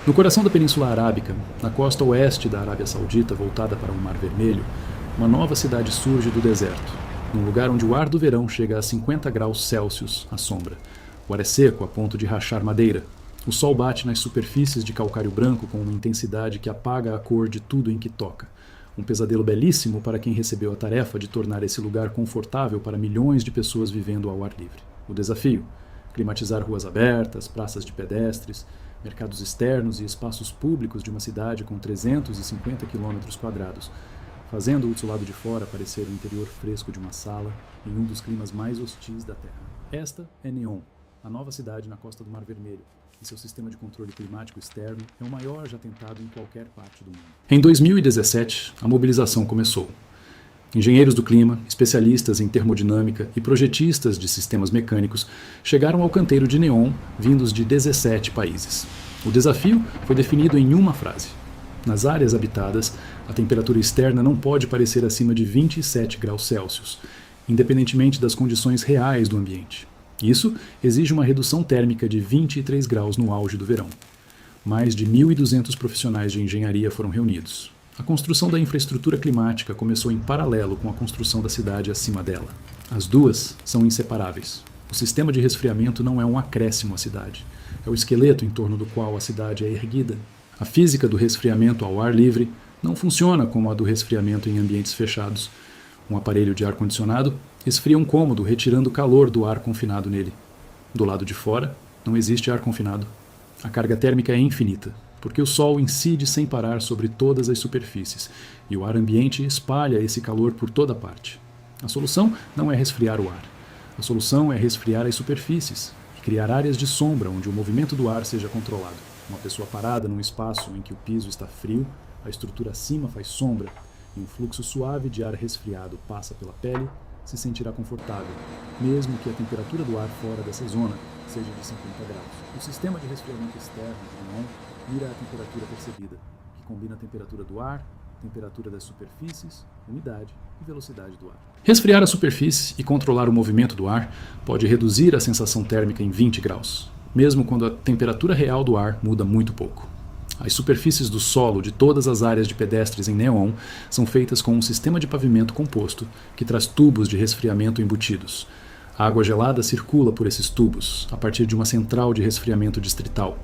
No coração da Península Arábica, na costa oeste da Arábia Saudita voltada para o Mar Vermelho, uma nova cidade surge do deserto, num lugar onde o ar do verão chega a 50 graus Celsius à sombra. O ar é seco a ponto de rachar madeira. O sol bate nas superfícies de calcário branco com uma intensidade que apaga a cor de tudo em que toca. Um pesadelo belíssimo para quem recebeu a tarefa de tornar esse lugar confortável para milhões de pessoas vivendo ao ar livre. O desafio: climatizar ruas abertas, praças de pedestres, mercados externos e espaços públicos de uma cidade com 350 km², fazendo o lado de fora parecer o interior fresco de uma sala em um dos climas mais hostis da Terra. Esta é Neom, a nova cidade na costa do Mar Vermelho, e seu sistema de controle climático externo é o maior já tentado em qualquer parte do mundo. Em 2017, a mobilização começou. Engenheiros do clima, especialistas em termodinâmica e projetistas de sistemas mecânicos chegaram ao canteiro de Neom vindos de 17 países. O desafio foi definido em uma frase: nas áreas habitadas, a temperatura externa não pode parecer acima de 27 graus Celsius, independentemente das condições reais do ambiente. Isso exige uma redução térmica de 23 graus no auge do verão. Mais de 1.200 profissionais de engenharia foram reunidos. A construção da infraestrutura climática começou em paralelo com a construção da cidade acima dela. As duas são inseparáveis. O sistema de resfriamento não é um acréscimo à cidade. É o esqueleto em torno do qual a cidade é erguida. A física do resfriamento ao ar livre não funciona como a do resfriamento em ambientes fechados. Um aparelho de ar-condicionado esfria um cômodo retirando o calor do ar confinado nele. Do lado de fora, não existe ar confinado. A carga térmica é infinita, porque o sol incide sem parar sobre todas as superfícies, e o ar ambiente espalha esse calor por toda parte. A solução não é resfriar o ar. A solução é resfriar as superfícies e criar áreas de sombra onde o movimento do ar seja controlado. Uma pessoa parada num espaço em que o piso está frio, a estrutura acima faz sombra, e um fluxo suave de ar resfriado passa pela pele, se sentirá confortável, mesmo que a temperatura do ar fora dessa zona seja de 50 graus. O sistema de resfriamento externo de Neom mira a temperatura percebida, que combina a temperatura do ar, temperatura das superfícies, umidade e velocidade do ar. Resfriar a superfície e controlar o movimento do ar pode reduzir a sensação térmica em 20 graus, mesmo quando a temperatura real do ar muda muito pouco. As superfícies do solo de todas as áreas de pedestres em Neom são feitas com um sistema de pavimento composto que traz tubos de resfriamento embutidos. A água gelada circula por esses tubos, a partir de uma central de resfriamento distrital,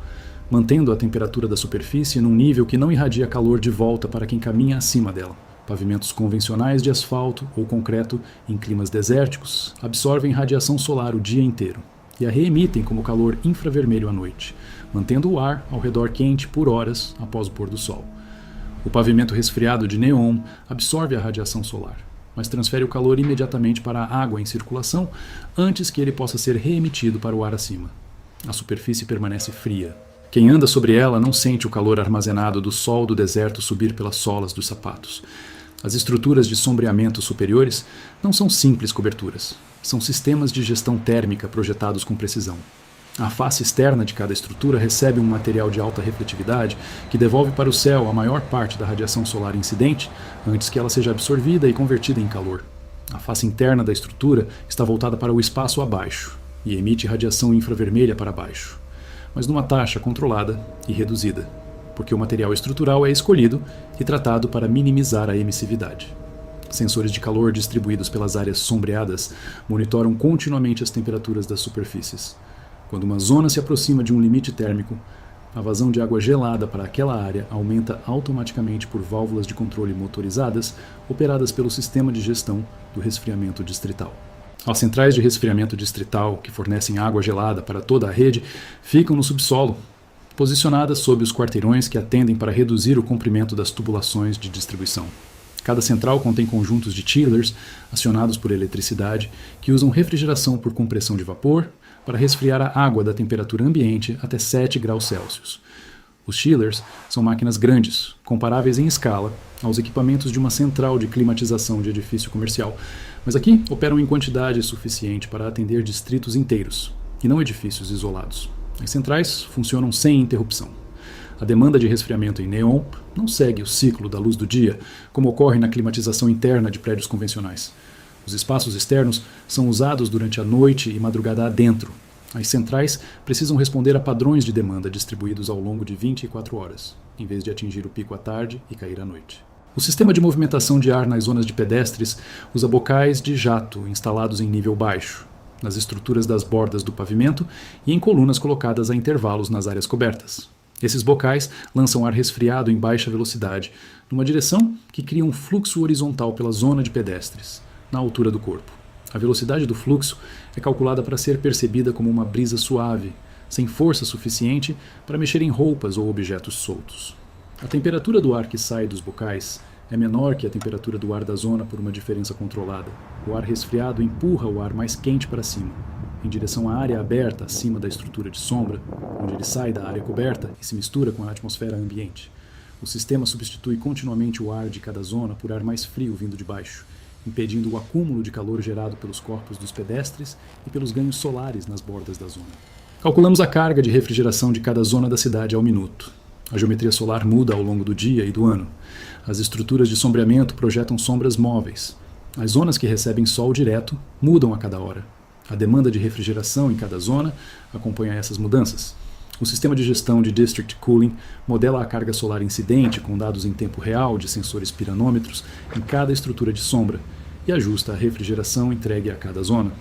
mantendo a temperatura da superfície num nível que não irradia calor de volta para quem caminha acima dela. Pavimentos convencionais de asfalto ou concreto em climas desérticos absorvem radiação solar o dia inteiro e a reemitem como calor infravermelho à noite, mantendo o ar ao redor quente por horas após o pôr do sol. O pavimento resfriado de Neom absorve a radiação solar, mas transfere o calor imediatamente para a água em circulação antes que ele possa ser reemitido para o ar acima. A superfície permanece fria. Quem anda sobre ela não sente o calor armazenado do sol do deserto subir pelas solas dos sapatos. As estruturas de sombreamento superiores não são simples coberturas. São sistemas de gestão térmica projetados com precisão. A face externa de cada estrutura recebe um material de alta refletividade que devolve para o céu a maior parte da radiação solar incidente antes que ela seja absorvida e convertida em calor. A face interna da estrutura está voltada para o espaço abaixo e emite radiação infravermelha para baixo, mas numa taxa controlada e reduzida, porque o material estrutural é escolhido e tratado para minimizar a emissividade. Sensores de calor distribuídos pelas áreas sombreadas monitoram continuamente as temperaturas das superfícies. Quando uma zona se aproxima de um limite térmico, a vazão de água gelada para aquela área aumenta automaticamente por válvulas de controle motorizadas operadas pelo sistema de gestão do resfriamento distrital. As centrais de resfriamento distrital, que fornecem água gelada para toda a rede, ficam no subsolo, posicionadas sob os quarteirões que atendem para reduzir o comprimento das tubulações de distribuição. Cada central contém conjuntos de chillers acionados por eletricidade que usam refrigeração por compressão de vapor para resfriar a água da temperatura ambiente até 7 graus Celsius. Os chillers são máquinas grandes, comparáveis em escala aos equipamentos de uma central de climatização de edifício comercial, mas aqui operam em quantidade suficiente para atender distritos inteiros, e não edifícios isolados. As centrais funcionam sem interrupção. A demanda de resfriamento em Neom não segue o ciclo da luz do dia, como ocorre na climatização interna de prédios convencionais. Os espaços externos são usados durante a noite e madrugada adentro, As centrais precisam responder a padrões de demanda distribuídos ao longo de 24 horas, em vez de atingir o pico à tarde e cair à noite. O sistema de movimentação de ar nas zonas de pedestres usa bocais de jato instalados em nível baixo, nas estruturas das bordas do pavimento e em colunas colocadas a intervalos nas áreas cobertas. Esses bocais lançam ar resfriado em baixa velocidade, numa direção que cria um fluxo horizontal pela zona de pedestres, na altura do corpo. A velocidade do fluxo é calculada para ser percebida como uma brisa suave, sem força suficiente para mexer em roupas ou objetos soltos. A temperatura do ar que sai dos bocais é menor que a temperatura do ar da zona por uma diferença controlada. O ar resfriado empurra o ar mais quente para cima, em direção à área aberta acima da estrutura de sombra, onde ele sai da área coberta e se mistura com a atmosfera ambiente. O sistema substitui continuamente o ar de cada zona por ar mais frio vindo de baixo, impedindo o acúmulo de calor gerado pelos corpos dos pedestres e pelos ganhos solares nas bordas da zona. Calculamos a carga de refrigeração de cada zona da cidade ao minuto. A geometria solar muda ao longo do dia e do ano. As estruturas de sombreamento projetam sombras móveis. As zonas que recebem sol direto mudam a cada hora. A demanda de refrigeração em cada zona acompanha essas mudanças. O sistema de gestão de District Cooling modela a carga solar incidente com dados em tempo real de sensores piranômetros em cada estrutura de sombra e ajusta a refrigeração entregue a cada zona.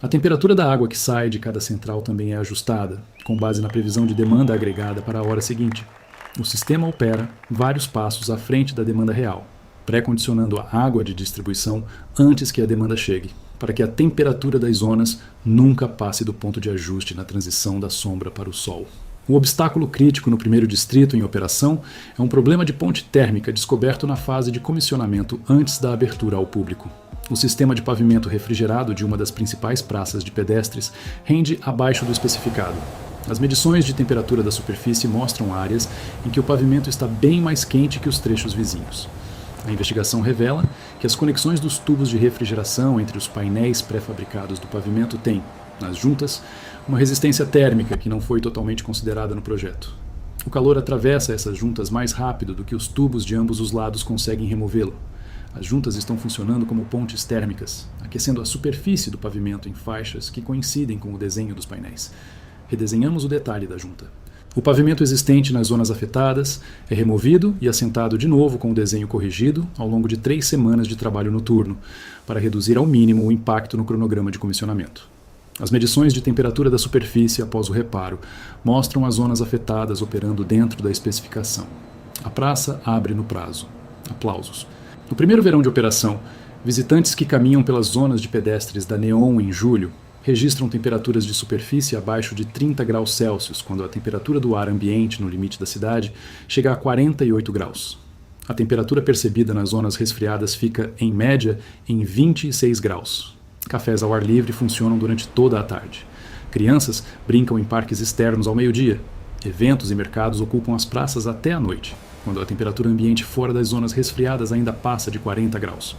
A temperatura da água que sai de cada central também é ajustada, com base na previsão de demanda agregada para a hora seguinte. O sistema opera vários passos à frente da demanda real, pré-condicionando a água de distribuição antes que a demanda chegue, para que a temperatura das zonas nunca passe do ponto de ajuste na transição da sombra para o sol. O obstáculo crítico no primeiro distrito em operação é um problema de ponte térmica descoberto na fase de comissionamento antes da abertura ao público. O sistema de pavimento refrigerado de uma das principais praças de pedestres rende abaixo do especificado. As medições de temperatura da superfície mostram áreas em que o pavimento está bem mais quente que os trechos vizinhos. A investigação revela que as conexões dos tubos de refrigeração entre os painéis pré-fabricados do pavimento têm, nas juntas, uma resistência térmica que não foi totalmente considerada no projeto. O calor atravessa essas juntas mais rápido do que os tubos de ambos os lados conseguem removê-lo. As juntas estão funcionando como pontes térmicas, aquecendo a superfície do pavimento em faixas que coincidem com o desenho dos painéis. Redesenhamos o detalhe da junta. O pavimento existente nas zonas afetadas é removido e assentado de novo com o desenho corrigido ao longo de 3 semanas de trabalho noturno, para reduzir ao mínimo o impacto no cronograma de comissionamento. As medições de temperatura da superfície após o reparo mostram as zonas afetadas operando dentro da especificação. A praça abre no prazo. Aplausos. No primeiro verão de operação, visitantes que caminham pelas zonas de pedestres da Neon em julho registram temperaturas de superfície abaixo de 30 graus Celsius, quando a temperatura do ar ambiente no limite da cidade chega a 48 graus. A temperatura percebida nas zonas resfriadas fica, em média, em 26 graus. Cafés ao ar livre funcionam durante toda a tarde. Crianças brincam em parques externos ao meio-dia. Eventos e mercados ocupam as praças até a noite, quando a temperatura ambiente fora das zonas resfriadas ainda passa de 40 graus.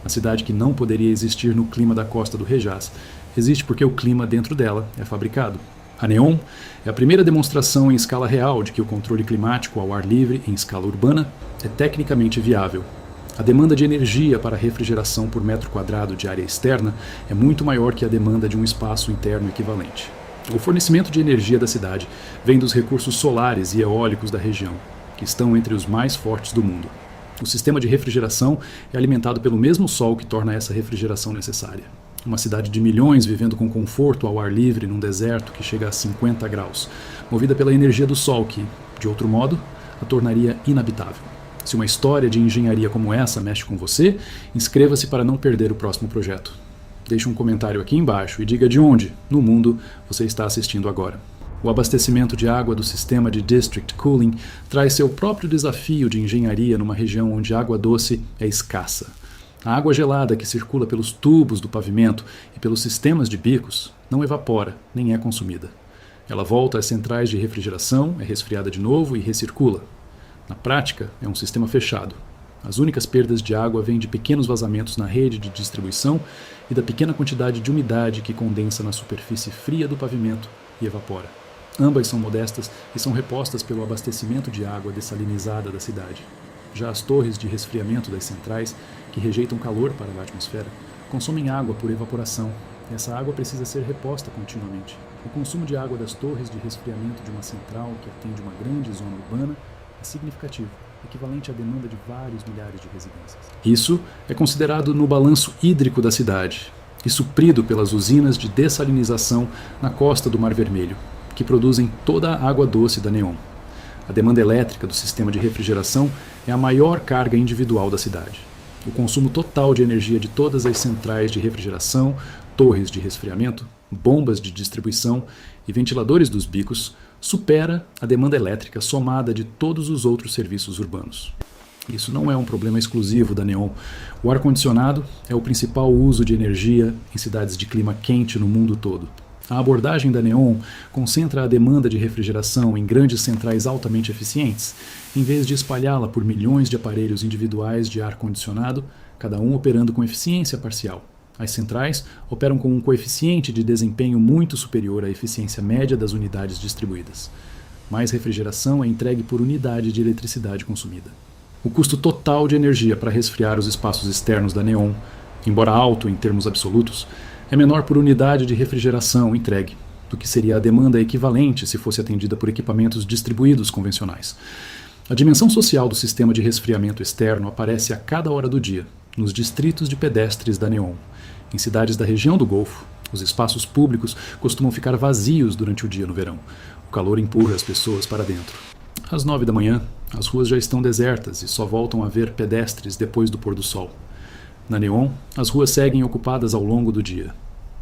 A cidade que não poderia existir no clima da costa do Rejaz existe porque o clima dentro dela é fabricado. A Neon é a primeira demonstração em escala real de que o controle climático ao ar livre em escala urbana é tecnicamente viável. A demanda de energia para refrigeração por metro quadrado de área externa é muito maior que a demanda de um espaço interno equivalente. O fornecimento de energia da cidade vem dos recursos solares e eólicos da região, que estão entre os mais fortes do mundo. O sistema de refrigeração é alimentado pelo mesmo sol que torna essa refrigeração necessária. Uma cidade de milhões vivendo com conforto ao ar livre num deserto que chega a 50 graus, movida pela energia do sol que, de outro modo, a tornaria inabitável. Se uma história de engenharia como essa mexe com você, inscreva-se para não perder o próximo projeto. Deixe um comentário aqui embaixo e diga de onde, no mundo, você está assistindo agora. O abastecimento de água do sistema de District Cooling traz seu próprio desafio de engenharia numa região onde água doce é escassa. A água gelada que circula pelos tubos do pavimento e pelos sistemas de bicos não evapora, nem é consumida. Ela volta às centrais de refrigeração, é resfriada de novo e recircula. Na prática, é um sistema fechado. As únicas perdas de água vêm de pequenos vazamentos na rede de distribuição e da pequena quantidade de umidade que condensa na superfície fria do pavimento e evapora. Ambas são modestas e são repostas pelo abastecimento de água dessalinizada da cidade. Já as torres de resfriamento das centrais, que rejeitam calor para a atmosfera, consomem água por evaporação Essa água precisa ser reposta continuamente. O consumo de água das torres de resfriamento de uma central que atende uma grande zona urbana é significativo, equivalente à demanda de vários milhares de residências. Isso é considerado no balanço hídrico da cidade e suprido pelas usinas de dessalinização na costa do Mar Vermelho, que produzem toda a água doce da Neom. A demanda elétrica do sistema de refrigeração é a maior carga individual da cidade. O consumo total de energia de todas as centrais de refrigeração, torres de resfriamento, bombas de distribuição e ventiladores dos bicos supera a demanda elétrica somada de todos os outros serviços urbanos. Isso não é um problema exclusivo da Neom. O ar-condicionado é o principal uso de energia em cidades de clima quente no mundo todo. A abordagem da Neom concentra a demanda de refrigeração em grandes centrais altamente eficientes, em vez de espalhá-la por milhões de aparelhos individuais de ar-condicionado, cada um operando com eficiência parcial. As centrais operam com um coeficiente de desempenho muito superior à eficiência média das unidades distribuídas. Mais refrigeração é entregue por unidade de eletricidade consumida. O custo total de energia para resfriar os espaços externos da Neom, embora alto em termos absolutos, é menor por unidade de refrigeração entregue do que seria a demanda equivalente se fosse atendida por equipamentos distribuídos convencionais. A dimensão social do sistema de resfriamento externo aparece a cada hora do dia, nos distritos de pedestres da Neom. Em cidades da região do Golfo, os espaços públicos costumam ficar vazios durante o dia no verão. O calor empurra as pessoas para dentro. Às 9 da manhã, as ruas já estão desertas e só voltam a ver pedestres depois do pôr do sol. Na Neom, as ruas seguem ocupadas ao longo do dia.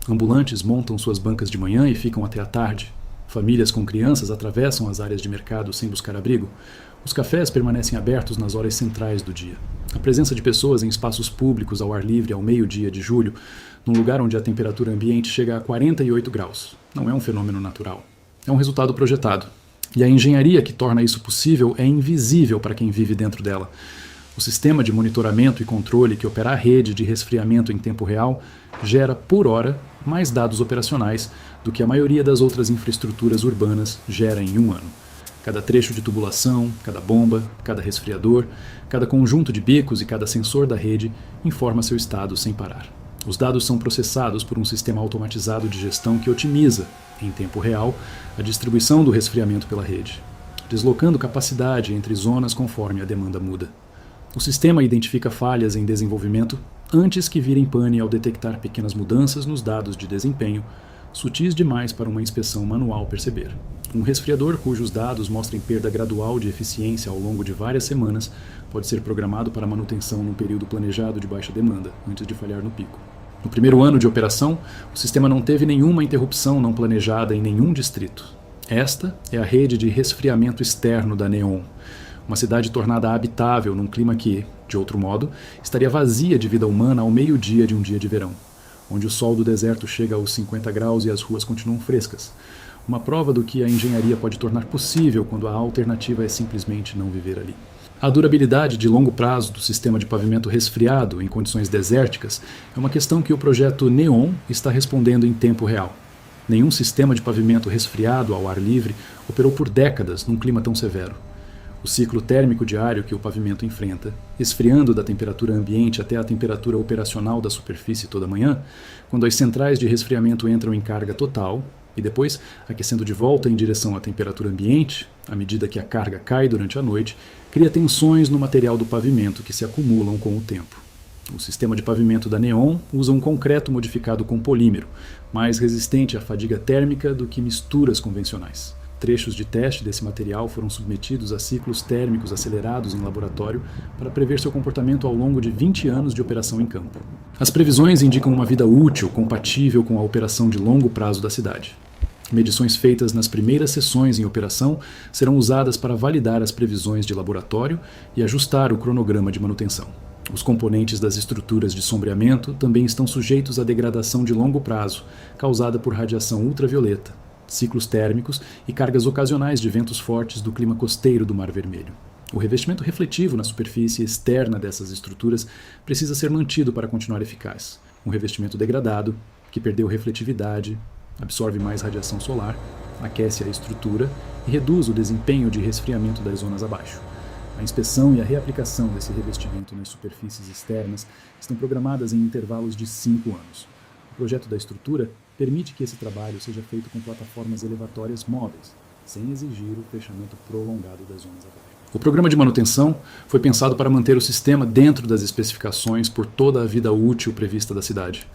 Ambulantes montam suas bancas de manhã e ficam até a tarde. Famílias com crianças atravessam as áreas de mercado sem buscar abrigo. Os cafés permanecem abertos nas horas centrais do dia. A presença de pessoas em espaços públicos ao ar livre ao meio-dia de julho, num lugar onde a temperatura ambiente chega a 48 graus, não é um fenômeno natural. É um resultado projetado. E a engenharia que torna isso possível é invisível para quem vive dentro dela. O sistema de monitoramento e controle que opera a rede de resfriamento em tempo real gera, por hora, mais dados operacionais do que a maioria das outras infraestruturas urbanas gera em um ano. Cada trecho de tubulação, cada bomba, cada resfriador, cada conjunto de bicos e cada sensor da rede informa seu estado sem parar. Os dados são processados por um sistema automatizado de gestão que otimiza, em tempo real, a distribuição do resfriamento pela rede, deslocando capacidade entre zonas conforme a demanda muda. O sistema identifica falhas em desenvolvimento antes que virem pane ao detectar pequenas mudanças nos dados de desempenho, sutis demais para uma inspeção manual perceber. Um resfriador cujos dados mostrem perda gradual de eficiência ao longo de várias semanas pode ser programado para manutenção num período planejado de baixa demanda, antes de falhar no pico. No primeiro ano de operação, o sistema não teve nenhuma interrupção não planejada em nenhum distrito. Esta é a rede de resfriamento externo da Neom, uma cidade tornada habitável num clima que, de outro modo, estaria vazia de vida humana ao meio-dia de um dia de verão, onde o sol do deserto chega aos 50 graus e as ruas continuam frescas. Uma prova do que a engenharia pode tornar possível quando a alternativa é simplesmente não viver ali. A durabilidade de longo prazo do sistema de pavimento resfriado em condições desérticas é uma questão que o projeto Neom está respondendo em tempo real. Nenhum sistema de pavimento resfriado ao ar livre operou por décadas num clima tão severo. O ciclo térmico diário que o pavimento enfrenta, esfriando da temperatura ambiente até a temperatura operacional da superfície toda manhã, quando as centrais de resfriamento entram em carga total, e depois aquecendo de volta em direção à temperatura ambiente, à medida que a carga cai durante a noite, cria tensões no material do pavimento que se acumulam com o tempo. O sistema de pavimento da Neom usa um concreto modificado com polímero, mais resistente à fadiga térmica do que misturas convencionais. Trechos de teste desse material foram submetidos a ciclos térmicos acelerados em laboratório para prever seu comportamento ao longo de 20 anos de operação em campo. As previsões indicam uma vida útil compatível com a operação de longo prazo da cidade. Medições feitas nas primeiras sessões em operação serão usadas para validar as previsões de laboratório e ajustar o cronograma de manutenção. Os componentes das estruturas de sombreamento também estão sujeitos à degradação de longo prazo, causada por radiação ultravioleta, ciclos térmicos e cargas ocasionais de ventos fortes do clima costeiro do Mar Vermelho. O revestimento refletivo na superfície externa dessas estruturas precisa ser mantido para continuar eficaz. Um revestimento degradado, que perdeu refletividade, absorve mais radiação solar, aquece a estrutura e reduz o desempenho de resfriamento das zonas abaixo. A inspeção e a reaplicação desse revestimento nas superfícies externas estão programadas em intervalos de 5 anos. O projeto da estrutura permite que esse trabalho seja feito com plataformas elevatórias móveis, sem exigir o fechamento prolongado das zonas abertas. O programa de manutenção foi pensado para manter o sistema dentro das especificações por toda a vida útil prevista da cidade.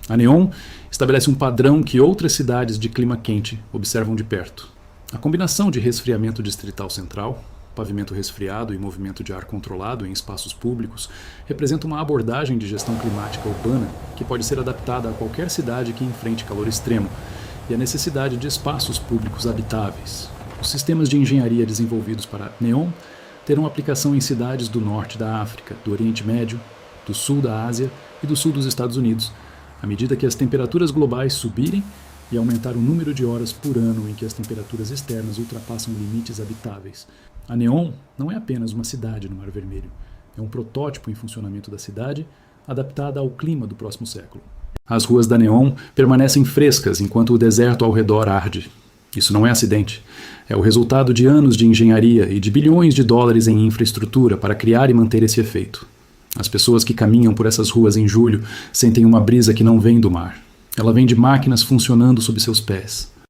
A Neom estabelece um padrão que outras cidades de clima quente observam de perto. A combinação de resfriamento distrital central, pavimento resfriado e movimento de ar controlado em espaços públicos representa uma abordagem de gestão climática urbana que pode ser adaptada a qualquer cidade que enfrente calor extremo e a necessidade de espaços públicos habitáveis. Os sistemas de engenharia desenvolvidos para Neom terão aplicação em cidades do norte da África, do Oriente Médio, do sul da Ásia e do sul dos Estados Unidos, à medida que as temperaturas globais subirem e aumentar o número de horas por ano em que as temperaturas externas ultrapassam limites habitáveis. A Neom não é apenas uma cidade no Mar Vermelho, é um protótipo em funcionamento da cidade adaptada ao clima do próximo século. As ruas da Neom permanecem frescas enquanto o deserto ao redor arde. Isso não é acidente. É o resultado de anos de engenharia e de bilhões de dólares em infraestrutura para criar e manter esse efeito. As pessoas que caminham por essas ruas em julho sentem uma brisa que não vem do mar. Ela vem de máquinas funcionando sob seus pés.